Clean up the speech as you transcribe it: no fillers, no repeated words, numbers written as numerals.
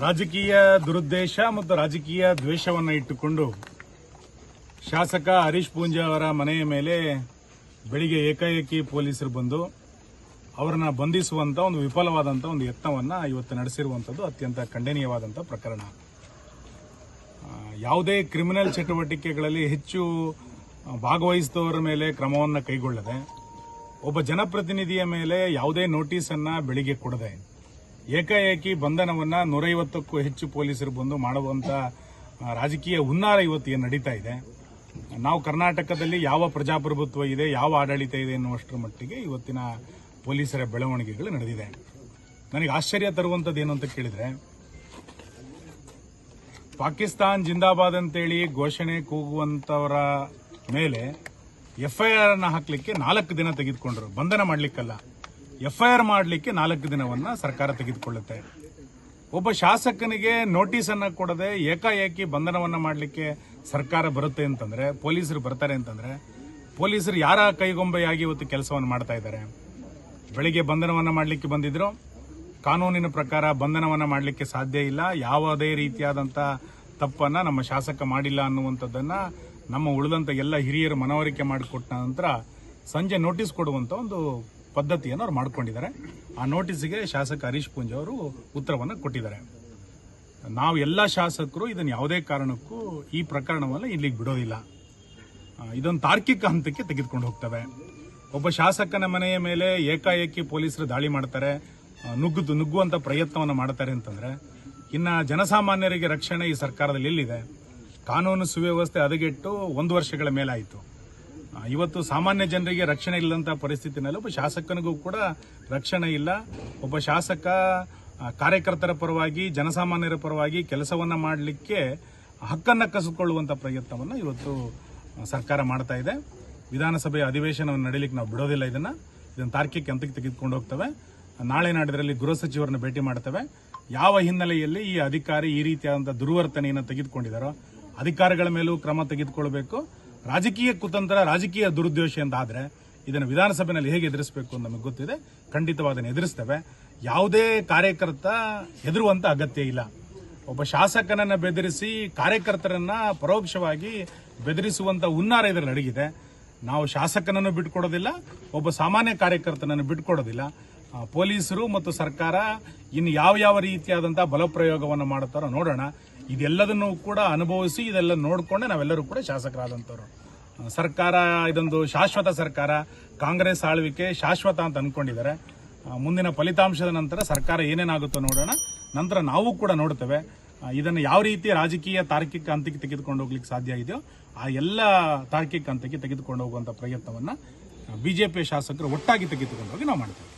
ರಾಜಕೀಯ ದುರುದ್ದೇಶ ಮತ್ತು ರಾಜಕೀಯ ದ್ವೇಷವನ್ನು ಇಟ್ಟುಕೊಂಡು ಶಾಸಕ ಹರೀಶ್ ಪೂಂಜಾ ಅವರ ಮನೆಯ ಮೇಲೆ ಬೆಳಿಗ್ಗೆ ಏಕಾಏಕಿ ಪೊಲೀಸರು ಬಂದು ಅವರನ್ನ ಬಂಧಿಸುವಂತ ಒಂದು ವಿಫಲವಾದಂತಹ ಒಂದು ಯತ್ನವನ್ನ ಇವತ್ತು ನಡೆಸಿರುವಂತದ್ದು ಅತ್ಯಂತ ಖಂಡನೀಯವಾದಂತಹ ಪ್ರಕರಣ. ಯಾವುದೇ ಕ್ರಿಮಿನಲ್ ಚಟುವಟಿಕೆಗಳಲ್ಲಿ ಹೆಚ್ಚು ಭಾಗವಹಿಸಿದವರ ಮೇಲೆ ಕ್ರಮವನ್ನು ಕೈಗೊಳ್ಳದೆ, ಒಬ್ಬ ಜನಪ್ರತಿನಿಧಿಯ ಮೇಲೆ ಯಾವುದೇ ನೋಟಿಸ್ ಅನ್ನ ಬೆಳಿಗ್ಗೆ ಕೊಡದೆ ಏಕಾಏಕಿ ಬಂಧನವನ್ನ 150ಕ್ಕೂ ಹೆಚ್ಚು ಪೊಲೀಸರು ಬಂದು ಮಾಡುವಂತ ರಾಜಕೀಯ ಹುನ್ನಾರ ಇವತ್ತು ಏನು ನಡೀತಾ ಇದೆ. ನಾವು ಕರ್ನಾಟಕದಲ್ಲಿ ಯಾವ ಪ್ರಜಾಪ್ರಭುತ್ವ ಇದೆ, ಯಾವ ಆಡಳಿತ ಇದೆ ಎನ್ನುವಷ್ಟರ ಮಟ್ಟಿಗೆ ಇವತ್ತಿನ ಪೊಲೀಸರ ಬೆಳವಣಿಗೆಗಳು ನಡೆದಿದೆ. ನನಗೆ ಆಶ್ಚರ್ಯ ತರುವಂತದ್ದು ಏನು ಅಂತ ಕೇಳಿದ್ರೆ, ಪಾಕಿಸ್ತಾನ್ ಜಿಂದಾಬಾದ್ ಅಂತೇಳಿ ಘೋಷಣೆ ಕೂಗುವಂತವರ ಮೇಲೆ ಎಫ್ಐಆರ್ ಅನ್ನ ಹಾಕಲಿಕ್ಕೆ 4 ದಿನ ತೆಗೆದುಕೊಂಡ್ರು. ಬಂಧನ ಮಾಡಲಿಕ್ಕಲ್ಲ, ಎಫ್ಐಆರ್ ಮಾಡಲಿಕ್ಕೆ 4 ದಿನವನ್ನ ಸರ್ಕಾರ ತೆಗೆದುಕೊಳ್ಳುತ್ತೆ. ಒಬ್ಬ ಶಾಸಕನಿಗೆ ನೋಟಿಸ್ ಅನ್ನ ಕೊಡದೆ ಏಕಾಏಕಿ ಬಂಧನವನ್ನ ಮಾಡಲಿಕ್ಕೆ ಸರ್ಕಾರ ಬರುತ್ತೆ ಅಂತಂದ್ರೆ, ಪೊಲೀಸರು ಬರ್ತಾರೆ ಅಂತಂದ್ರೆ, ಪೊಲೀಸರು ಯಾರ ಕೈಗೊಂಬೆಯಾಗಿ ಇವತ್ತು ಕೆಲಸವನ್ನು ಮಾಡ್ತಾ ಇದ್ದಾರೆ? ಬೆಳಿಗ್ಗೆ ಬಂಧನವನ್ನ ಮಾಡಲಿಕ್ಕೆ ಬಂದಿದ್ರು, ಕಾನೂನಿನ ಪ್ರಕಾರ ಬಂಧನವನ್ನ ಮಾಡಲಿಕ್ಕೆ ಸಾಧ್ಯ ಇಲ್ಲ. ಯಾವುದೇ ರೀತಿಯಾದಂತ ತಪ್ಪನ್ನ ನಮ್ಮ ಶಾಸಕ ಮಾಡಿಲ್ಲ ಅನ್ನುವಂಥದ್ದನ್ನ ನಮ್ಮ ಉಳಿದಂತ ಎಲ್ಲ ಹಿರಿಯರು ಮನವರಿಕೆ ಮಾಡಿಕೊಟ್ಟ ನಂತರ ಸಂಜೆ ನೋಟಿಸ್ ಕೊಡುವಂತ ಒಂದು ಪದ್ಧತಿಯನ್ನು ಅವ್ರು ಮಾಡ್ಕೊಂಡಿದ್ದಾರೆ. ಆ ನೋಟಿಸ್ಗೆ ಶಾಸಕ ಹರೀಶ್ ಪೂಂಜಾ ಅವರು ಉತ್ತರವನ್ನು ಕೊಟ್ಟಿದ್ದಾರೆ. ನಾವು ಎಲ್ಲ ಶಾಸಕರು ಇದನ್ನು ಯಾವುದೇ ಕಾರಣಕ್ಕೂ ಈ ಪ್ರಕರಣವನ್ನು ಇಲ್ಲಿಗೆ ಬಿಡೋದಿಲ್ಲ. ಇದೊಂದು ತಾರ್ಕಿಕ ಹಂತಕ್ಕೆ ತೆಗೆದುಕೊಂಡು ಹೋಗ್ತವೆ. ಒಬ್ಬ ಶಾಸಕನ ಮನೆಯ ಮೇಲೆ ಏಕಾಏಕಿ ಪೊಲೀಸರು ದಾಳಿ ಮಾಡ್ತಾರೆ, ನುಗ್ಗುವಂತ ಪ್ರಯತ್ನವನ್ನು ಮಾಡ್ತಾರೆ ಅಂತಂದ್ರೆ, ಇನ್ನ ಜನಸಾಮಾನ್ಯರಿಗೆ ರಕ್ಷಣೆ ಈ ಸರ್ಕಾರದಲ್ಲಿ ಎಲ್ಲಿದೆ? ಕಾನೂನು ಸುವ್ಯವಸ್ಥೆ ಹದಗೆಟ್ಟು 1 ವರ್ಷಗಳ ಮೇಲಾಯಿತು. ಇವತ್ತು ಸಾಮಾನ್ಯ ಜನರಿಗೆ ರಕ್ಷಣೆ ಇಲ್ಲದಂತ ಪರಿಸ್ಥಿತಿನಲ್ಲಿ ಒಬ್ಬ ಶಾಸಕನಿಗೂ ಕೂಡ ರಕ್ಷಣೆ ಇಲ್ಲ. ಒಬ್ಬ ಶಾಸಕ ಕಾರ್ಯಕರ್ತರ ಪರವಾಗಿ, ಜನಸಾಮಾನ್ಯರ ಪರವಾಗಿ ಕೆಲಸವನ್ನ ಮಾಡಲಿಕ್ಕೆ ಹಕ್ಕನ್ನ ಕಸಿದುಕೊಳ್ಳುವಂತ ಪ್ರಯತ್ನವನ್ನ ಇವತ್ತು ಸರ್ಕಾರ ಮಾಡ್ತಾ ಇದೆ. ವಿಧಾನಸಭೆಯ ಅಧಿವೇಶನವನ್ನು ನಡೀಲಿಕ್ಕೆ ನಾವು ಬಿಡೋದಿಲ್ಲ. ಇದನ್ನು ತಾರ್ಕಿಕ ಹಂತಕ್ಕೆ ತೆಗೆದುಕೊಂಡು ಹೋಗ್ತವೆ. ನಾಳೆ ನಾಡಿದ್ರಲ್ಲಿ ಗೃಹ ಸಚಿವರನ್ನು ಭೇಟಿ ಮಾಡ್ತವೆ. ಯಾವ ಹಿನ್ನೆಲೆಯಲ್ಲಿ ಈ ಅಧಿಕಾರಿ ಈ ರೀತಿಯಾದಂತಹ ದುರ್ವರ್ತನೆಯನ್ನು ತೆಗೆದುಕೊಂಡಿದ್ದಾರೋ ಅಧಿಕಾರಿಗಳ ಮೇಲೂ ಕ್ರಮ ತೆಗೆದುಕೊಳ್ಬೇಕು. ರಾಜಕೀಯ ಕುತಂತ್ರ, ರಾಜಕೀಯ ದುರುದ್ದೇಶ ಅಂತ ಆದ್ರೆ ಇದನ್ನು ವಿಧಾನಸಭೆಯಲ್ಲಿ ಹೇಗೆ ಎದುರಿಸಬೇಕು ಅಂತ ನಮಗೆ ಗೊತ್ತಿದೆ. ಖಂಡಿತವಾದ ಎದುರಿಸ್ತೇವೆ. ಯಾವುದೇ ಕಾರ್ಯಕರ್ತ ಹೆದರುವಂತ ಅಗತ್ಯ ಇಲ್ಲ. ಒಬ್ಬ ಶಾಸಕನನ್ನ ಬೆದರಿಸಿ ಕಾರ್ಯಕರ್ತರನ್ನ ಪರೋಕ್ಷವಾಗಿ ಬೆದರಿಸುವಂತ ಹುನ್ನಾರ ಇದರಲ್ಲಿ ಅಡಗಿದೆ. ನಾವು ಶಾಸಕನನ್ನು ಬಿಟ್ಕೊಡೋದಿಲ್ಲ, ಒಬ್ಬ ಸಾಮಾನ್ಯ ಕಾರ್ಯಕರ್ತನನ್ನು ಬಿಟ್ಕೊಡೋದಿಲ್ಲ. ಪೊಲೀಸರು ಮತ್ತು ಸರ್ಕಾರ ಇನ್ನು ಯಾವ ರೀತಿಯಾದಂತಹ ಬಲಪ್ರಯೋಗವನ್ನು ಮಾಡುತ್ತಾರೋ ನೋಡೋಣ. ಇದೆಲ್ಲದನ್ನು ಕೂಡ ಅನುಭವಿಸಿ ಇದೆಲ್ಲ ನೋಡಿಕೊಂಡೆ ನಾವೆಲ್ಲರೂ ಕೂಡ ಶಾಸಕರಾದಂಥವ್ರು. ಸರ್ಕಾರ ಇದೊಂದು ಶಾಶ್ವತ ಸರ್ಕಾರ, ಕಾಂಗ್ರೆಸ್ ಆಳ್ವಿಕೆ ಶಾಶ್ವತ ಅಂತ ಅನ್ಕೊಂಡಿದ್ದಾರೆ. ಮುಂದಿನ ಫಲಿತಾಂಶದ ನಂತರ ಸರ್ಕಾರ ಏನೇನಾಗುತ್ತೋ ನೋಡೋಣ. ನಂತರ ನಾವು ಕೂಡ ನೋಡ್ತೇವೆ ಇದನ್ನು ಯಾವ ರೀತಿ ರಾಜಕೀಯ ತಾರ್ಕಿಕ ಹಂತಕ್ಕೆ ತೆಗೆದುಕೊಂಡು ಹೋಗ್ಲಿಕ್ಕೆ ಸಾಧ್ಯ ಇದೆಯೋ ಆ ಎಲ್ಲ ತಾರ್ಕಿಕ ಹಂತಕ್ಕೆ ತೆಗೆದುಕೊಂಡು ಹೋಗುವಂತ ಪ್ರಯತ್ನವನ್ನ ಬಿಜೆಪಿ ಶಾಸಕರು ಒಟ್ಟಾಗಿ ತೆಗೆದುಕೊಂಡು ಹೋಗಿ ನಾವು ಮಾಡ್ತೇವೆ.